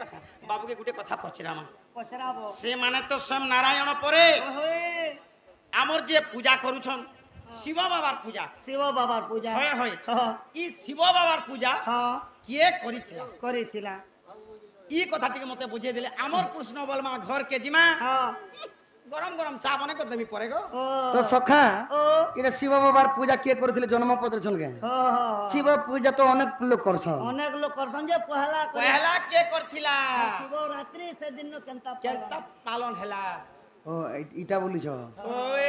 কথা বাবুকে গোটে কথা পচরামা পচরাবো সে মানে তো স্বয়ং নারায়ণ পরে আমার যে পূজা করুছন শিব বাবার পূজা শিব বাবার পূজা হয় হয় ই শিব বাবার পূজা কিয়ে করিছিলা ই কথা টিকে মতে বুঝিয়ে দিলে আমার প্রশ্ন বলমা ঘর কে জিমা গরম গরম চা মনে করে দেবি পরে গো তো সখা এটা শিব বাবার পূজা কে করেছিল জন্মপত্র সঙ্গে শিব পূজা তো অনেক লোক করছন যে পহলা পহলা কে করছিলা শিবরাত্রি সেদিন কেনতা পালন হেলা ও ইটা বলিছ ওই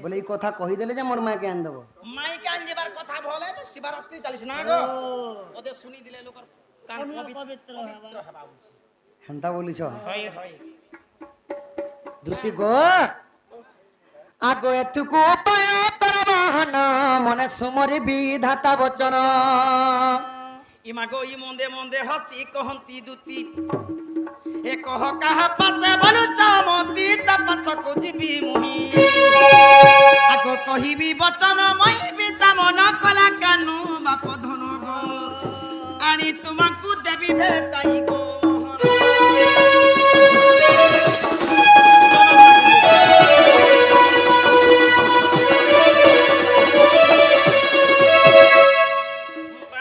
বলে এই কথা কহি দেলে যে মোর মাকে আন দেব মাইকে আন যাবার কথা বলে তো শিবরাত্রি চালিস না গো ওদের শুনি দিলে লোকর কান পবিত্র হবা উচিত হেনতা বলিছ হয় হয় দ্রুতি গো আগো এটুকু পায় তোর বাহন মনে সুমরি বিধাতা বচন ইমা গো ই মন্দে মন্দে হচি কহন্তি দুতি এ কহ কাহা পাছে বলু চামতি তা পাছকু জিবি মুহি আগো কহিবি বচন মই বিতা মন কলা কানু বাপ ধন গো আনি তোমাকু দেবি ভেটাই গো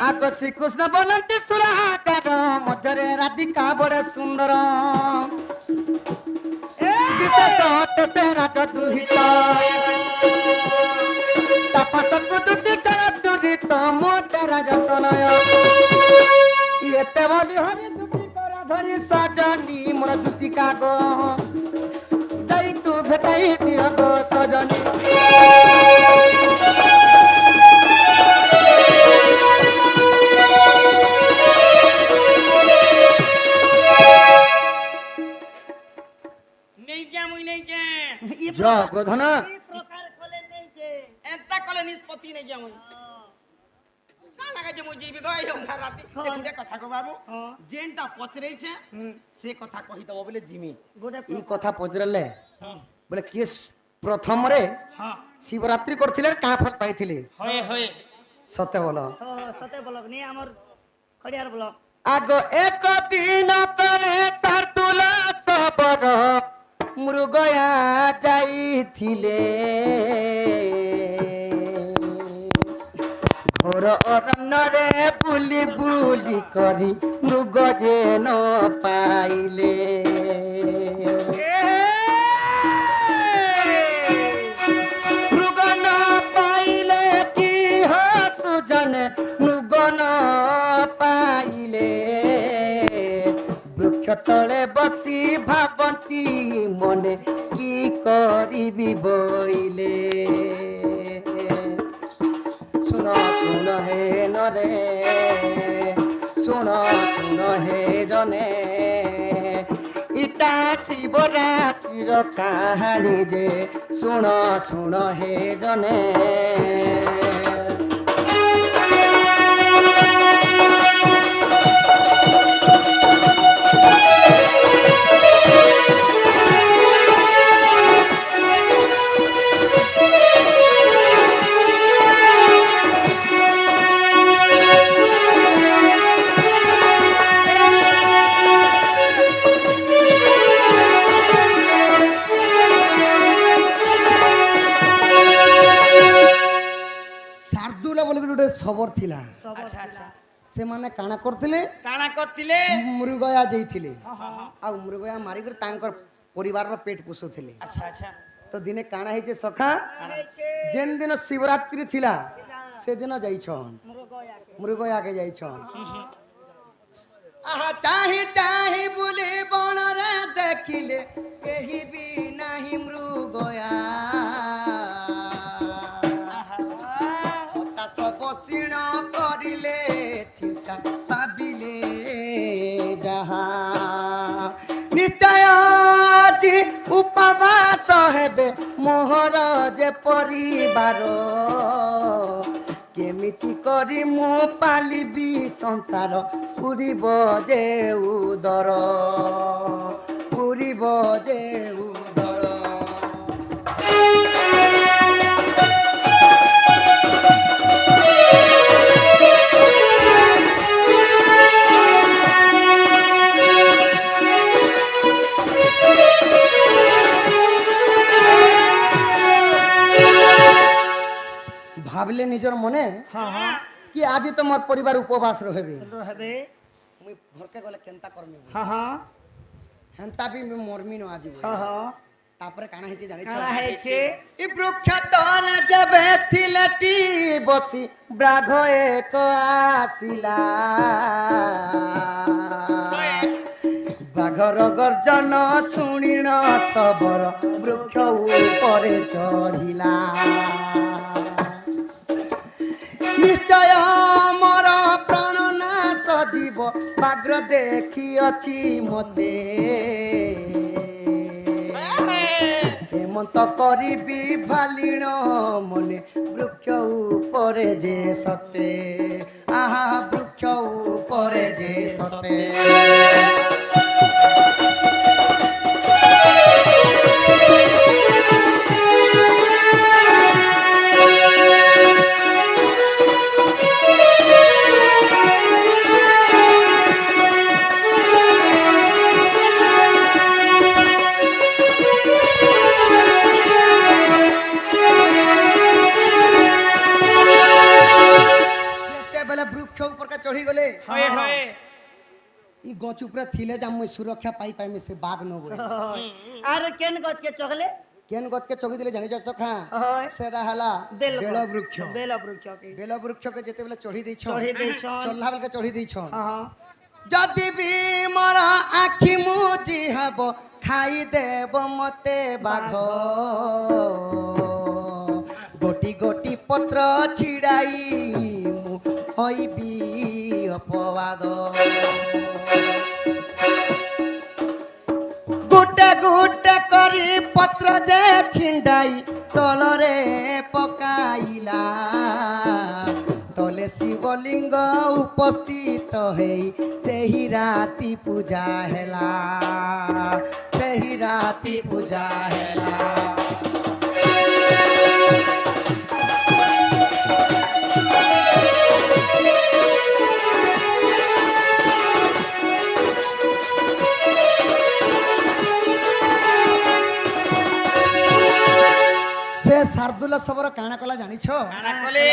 আগো শ্রীকৃষ্ণ বলন্তি সুরাচার মধ্যে রাধিকা বড় সুন্দর বিশেষ অটে রাজ দুহিত তাপসকু দুটি চল দুরিত মোটের যতনয় এতে বলি হরি দুটি করা ধরি সজনী মোর দুতিকা গো যাই তু ভেটাই দিও গো সজনী প্রধান এন্তা কলে নিষ্পত্তি নেই যেমন কানা কাজে মুই যাইবি গো এই অন্ধার রাতি যে কথা কো বাবু যেনটা পচরেইছে সে কথা কহি দব বলে জিমি এই কথা পচরালে বলে কি প্রথমরে শিবরাত্রি করছিলেন কা ফল পাইছিলে হয় হয় সতে বলো সতে ব্লক নি আমার খড়িয়ার ব্লক আগো এক দিন করে তার তুলা সবর মৃগয়া যাইছিলে ঘোর অরণ্যরে বুলি বুলি করি মৃগ যেন পাইলে মৃগ ন পাইলে কি সুজনে মৃগ ন পাইলে বৃক্ষ তলে বসি ভাবন্তি মনে কি করিবি বইলে শুন শুন হে নরে শুন শুন হে জনে ইটা শিবরাত্রির কাহানি যে শুন শুন হে জনে খবর থিলা আচ্ছা আচ্ছা ସେମାନେ କାଣା କରିଥିଲେ ମୃଗୟା ଯାଇଥିଲେ ଆଉ ମୃଗୟା ମାରିକରି ତାଙ୍କର ପରିବାରର ପେଟ ପୋଷୁଥିଲେ। ଆଚ୍ଛା ଆଚ୍ଛା ତ ଦିନେ କାଣା ହେଇছে ସଖା ଯେନ୍ ଦିନ ଶିବରାତ୍ରି ଥିଲା ସେଦିନ ଯାଇଛନ୍ ମୃଗୟାକେ ଯାଇଛନ୍। ଆହା ଚାହିଁ ଚାହିଁ ବୁଲି ବଣରେ ଦେଖିଲେ କେହି ବି ନାହିଁ ମୃଗୟା উপবাস হেবে মোহর যে পরিবার কেমিতি করি মু পালিবি সংসার পুরিব যে উদর পুরিব যে উদর। ভাবলে নিজের মনে হ্যাঁ হ্যাঁ কি আজি তোমার পরিবার উপবাস রহবে রহবে মুই ঘরকে গলে কেনতা করমি হ্যাঁ হ্যাঁ হেনতা বি মুই মরমি ন আজি বলে। হ্যাঁ হ্যাঁ তারপরে কানা হেতি জানিছ কাଣା ହେଇଛି ই বৃক্ষ তলে যেবে থিলেটি বসি ব্রাঘ এক আসিলা বাঘর গর্জন শুনিণ তবর বৃক্ষ উপরে চড়িলা নিশ্চয় মর প্রাণ নাশ জীব বাগ্র দেখিଅছি মতে হেমন্ত করিবি ভালিণ মনে বৃক্ষ উপরে যে সতে আহা বৃক্ষ উপরে যে সতে যেতেবেলে বৃক্ষ উপরকে চড়ি গলে হয়ে হয়ে ই গছ উপরে থিলে যা মুই সুরক্ষা পাই পাইমি সে বাঘ নব আর কেন গছকে চগলে কেন গছকে চড়ি দিলে জানিছ সখা হয়। সেটা হলা বেল বেল বৃক্ষ বেল বৃক্ষকে বেল বৃক্ষকে যেতেবেলে চড়ি ଦେଇছ চড়ি ଦେଇଛନ୍ চল্লা বেলকে চড়ি ଦେଇছ হ্যাঁ যদি বি মোর আখি মুজি হব খাই দেব মতে বাঘ গোটি গোটি পত্র ছিড়াই মু হইবি অপবাদ গুটে গুটে করি পত্র যে ছিন্ডাই তলরে পকাইলা তলে শিবলিঙ্গ উপস্থিত হেই সেই রাতি পূজা হেলা সেই রাতি পূজা হেলা সে শার্দুল সবর কাଣା কলা জানিছ কানা কলে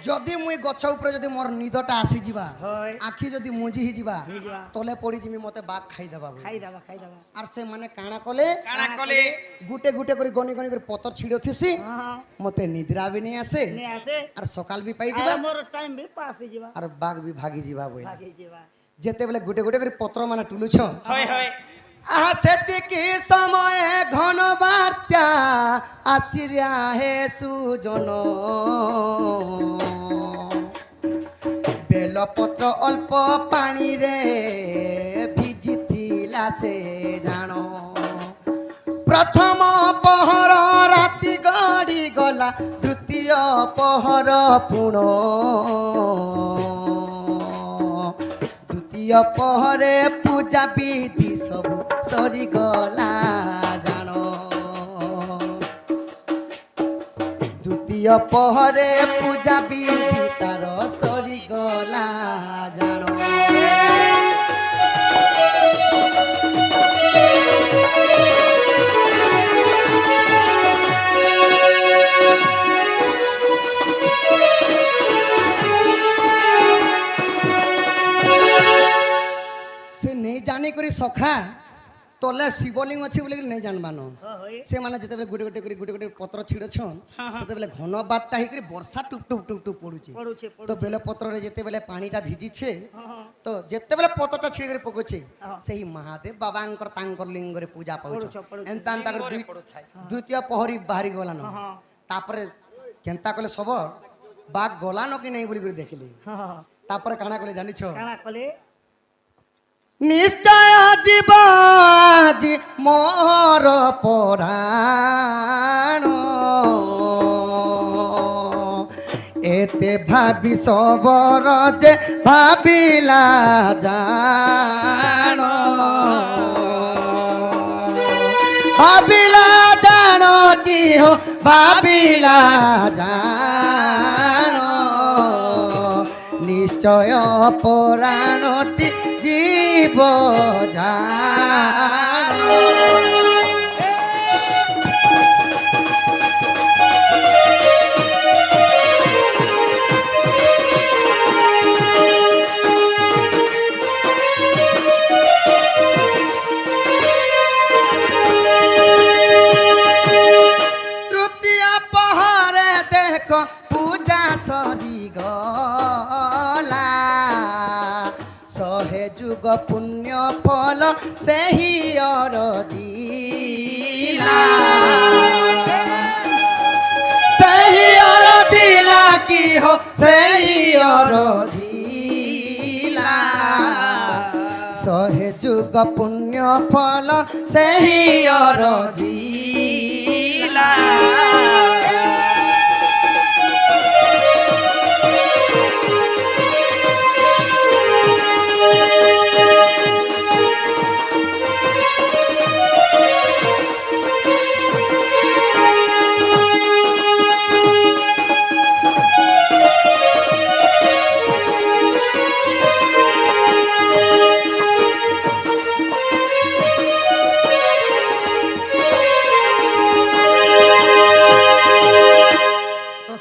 যদি মুই গছ উপরে যদি মোর নিদটা আসি ଯିବା হয় আখি যদি মুজি হি ଯିବା ହେଇଯିବା তলে পড়ি যিমি মতে বাঘ খাই দেবা খাইদবা খাইদবা আর সে মানে কাଣା কলে কানা কলে গুটে গুটে করে গনি গনি করে পতর ছিড়ো থিসি হ্যাঁ মতে নিদ্রা বি নেই আসে নে আসে আর সকাল বি পাই আর ଯିବା মোর টাইম বি পাস ହେଇଯିବା আর বাঘ বি ভাগি ଯିବା বই ভাগি ଯିବା যেতেবেলে গুটে গুটে করে পত্র মানে টুলুছ হয়ে হয়ে আহা সেতিকি সময়ে ঘন বার্তা আসিরিয়া হে সুজন বেলপত্র অল্প পানিরে ভিজিথিলা সে জাণ প্রথম পহর রাতি গড়ি গলা দ্বিতীয় পহর পুণ দ্বিতীয় পহরে পূজা বিধি সবু সরিগলা জাণ দ্বিতীয় পহরে পূজা বিধি তার সরিগলা জাণ সে নেই জানি করে সখা তলে শিবলিঙ্গ আছে বলে নেই জানবান হয় সে মানে যেতেবেলে গুটে গুটে পত্র ছিড়ছন সেতেবেলে ঘন বার্তা হইকরি বর্ষা টুপ টুপ টুপ টুপ পড়ুছে পড়ুছে তো বেলে পত্রে যেতেবেলে পানিটা ভিজিছে হ্যাঁ তো যেতেবেলে পত্রটা ছিড়ি করে পকুছে হ্যাঁ। সেই মহাদেব বাবাঙ্কর তাঙ্কর লিঙ্গরে পূজা পাউছ পড়ুছ, পড়ুছ। এন্তা এন্তা করে দ্বিতীয় পহরি বাহারি গলান হ্যাঁ তারপরে কেনতা কলে সবর বাঘ গলান কি নেই বলি করে দেখিলি হ্যাঁ তারপরে কানা কলে জানিছ কাଣା কলে নিশ্চয় জীব আজি মোর পরাণ এতে ভাবি সবর যে ভাবিলা জাণ ভাবিলা জাণ কি হো ভাবিলা জাণ নিশ্চয় পরাণটি জীব জাণ ଯୁଗ ପୁଣ୍ୟ ଫଳ ସେହି ଅରଜିଲା ସେହି ଅରଜିଲା କି ହୋ ସେହି ଅରଜିଲା ଶହେ ଯୁଗ ପୁଣ୍ୟ ଫଳ ସେହି ଅରଜିଲା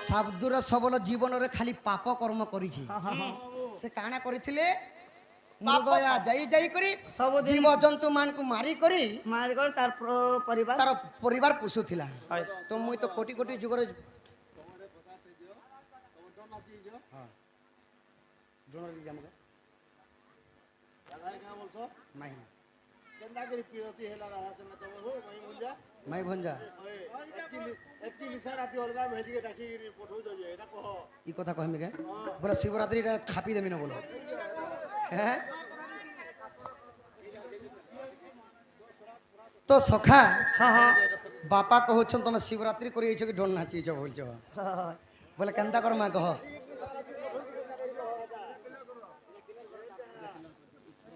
ସାଧୁର ସବଳ ଜୀବନରେ ଖାଲି ପାପ କର୍ମ କରିଛି ସେ କାଣା କରିଥିଲେ ମୃଗୟା ଯାଇ କରି ସବୁଦିନ ଜୀବ ଜନ୍ତୁ ମାନଙ୍କୁ ମାରି କରି ତାର ପରିବାର ତାର ପରିବାର ପୋଷୁଥିଲା ତ ମୁଇଁ ତ କୋଟି କୋଟି ଯୁଗରେ ମାଇ ଭଞ୍ଜା ଇ କଥା କହିମି କେ ବୋଲେ ଶିବରାତ୍ରି ଖାପି ଦେମି ন ବୋলো হ্যাঁ তো সখা বাপা কହୁছন তুমি শিবরাত্রি করিয়েছ কি ঢোল নাচিছ বলছ বলে কেনতা করমা কহ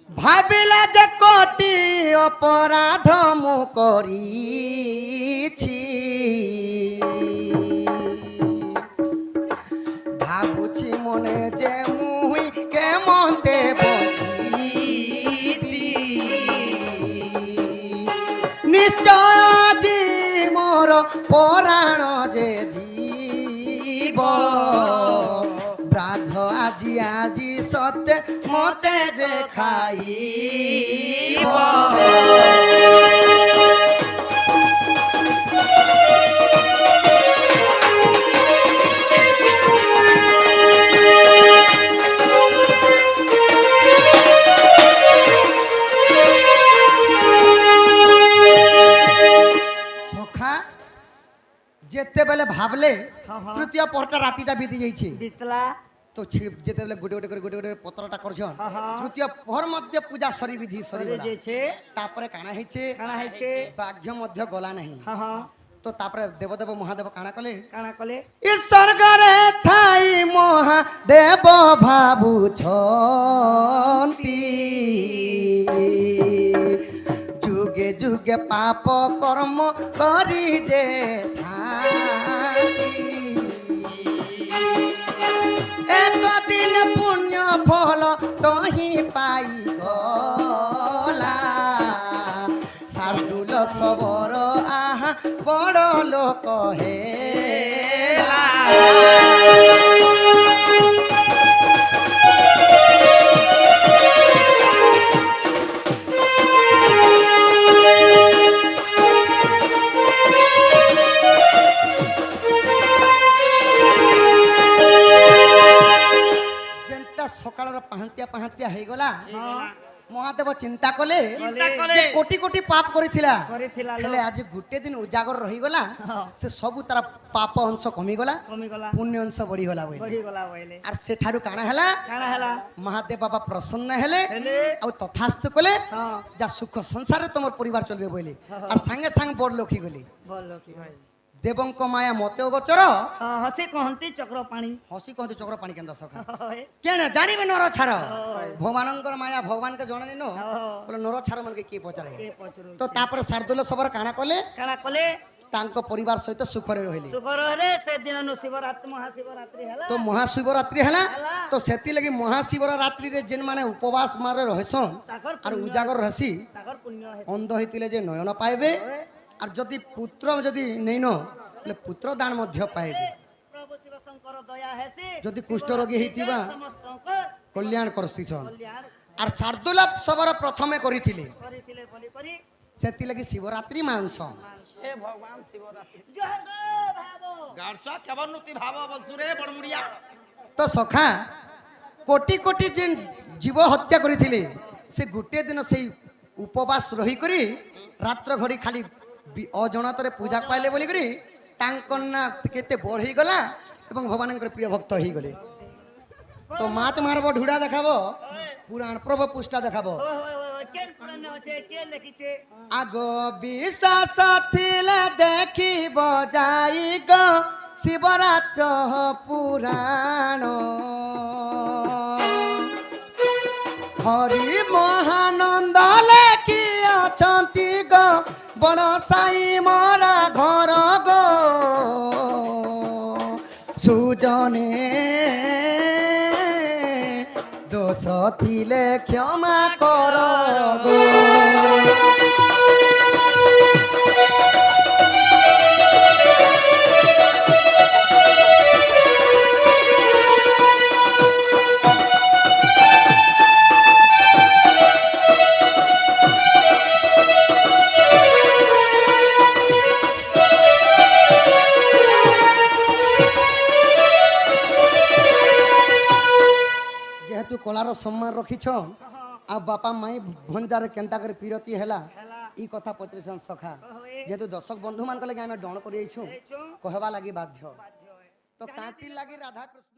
ভাবিলা যে কোটি অপরাধ মু করিছি ভাবুছি মনে যে মুই কেমতে বচিছি নিশ্চয় আজি মোর পরাণ যে জীব ব্রাঘ আজি আজি সতে মতে যে খাইব যেতেবেলে ভাবলে তৃতীয় পরটা রাতিটা বিতি যাইছে তো যেতেবেলে গোটে গোটে করে গোটে গোটে পত্রটা করছন তৃতীয় পর মধ্যে পূজা সরি বিধি সরি তারপরে কানা হইছে ব্রাহ্য মধ্য গলা নাই তো তারপরে দেবদেব মহাদেব কানা কলে ঈশ্বর ঘরে ঠাই মহাদেব ভাবুছন্তি যুগে যুগে পাপ কর্ম করি যে একদিন পুণ্য ফল তহি পাই গলা শার্দুল সবর আহা বড় লোক হেলা সকালের পাহান্তিয়া পাহান্তিয়া হয়ে গলা মহাদেব চিন্তা কলে কোটি কোটি পাপ করিছিলা হেলে আজ গোটে দিন উজাগর রহি গলা সে সবু তার পাপ অংশ কমি গলা পুণ্য অংশ বড়ি গলা বইলে আর সেঠারু কানা হেলা মহাদেব বাবা প্রসন্ন হেলে আর তথাস্তু কলে যা সুখ সংসারে তোমার পরিবার চলবে বইলে আর সাঙ্গে সাঙ্গে বড় লক্ষ্মী গলি দেবঙ্ক মায়া মতে গোচর হসি কহন্তি চক্র পানি কেন সখা কেন জানিবে নর ছাড় ভগবানঙ্কর মায়া ভগবানকে জনানি ন বলে নর ছাড় মানকে কি পচারে তো তারপরে শার্দুল সবর কানা কলে তাঙ্ক পরিবার সহিত সুখরে রহিলি সে দিন মহাশিবরাত্রি হেলা তো মহাশিবরাত্রি হেলা তো সেতি লাগি মহাশিবরাত্রি রে যেন মানে উপবাস মারে রহেছন আর উজাগর রহসি অন্ধ হইতিলে যে নয়ন পাইবে আর যদি পুত্র যদি নেই নলে পুত্র দান মধ্য পাইবে যদি কুষ্ঠ রোগী হইতিবা কল্যাণ করছিছন আর শার্দুল সবর প্রথমে করিଥିଲେ সেতি লাগি শিবরাত্রি মানস हे भगवान शिवरात्रि गाड़सा केवन नुति भाव बसुरे बड़मुड़िया तो सखा कोटी कोटी जिन जीव हत्या करिथिले से गोटे दिन से उपवास रही करी रात्र घड़ी खाली अजनतरे पूजा पाइले बोली करी तांकर ना केते बढ़ी गला एवं भगवान प्रिय भक्त ही गले। तो माछ मारबो ढुड़ा देखाबो पुराण प्रभ पुष्टा देखाबो आगो विश्वास थिले देखिब जाई गो शिवरात्र पुराण हरि महानंद लेखि अछंती गो बड़ साई मोरा घर गो सुजने दोष थिले क्षमा कर गो। जेहेतु कलार सम्मान रखिछ आ बापा माई भंजार केंता कर पीरती हैला ई कथा पत्रिसन सखा जेहेतु दर्शक बंधु मान लगे आमे डण करि कहवा लगी बाध्य तो काटी लगी राधा कृष्ण।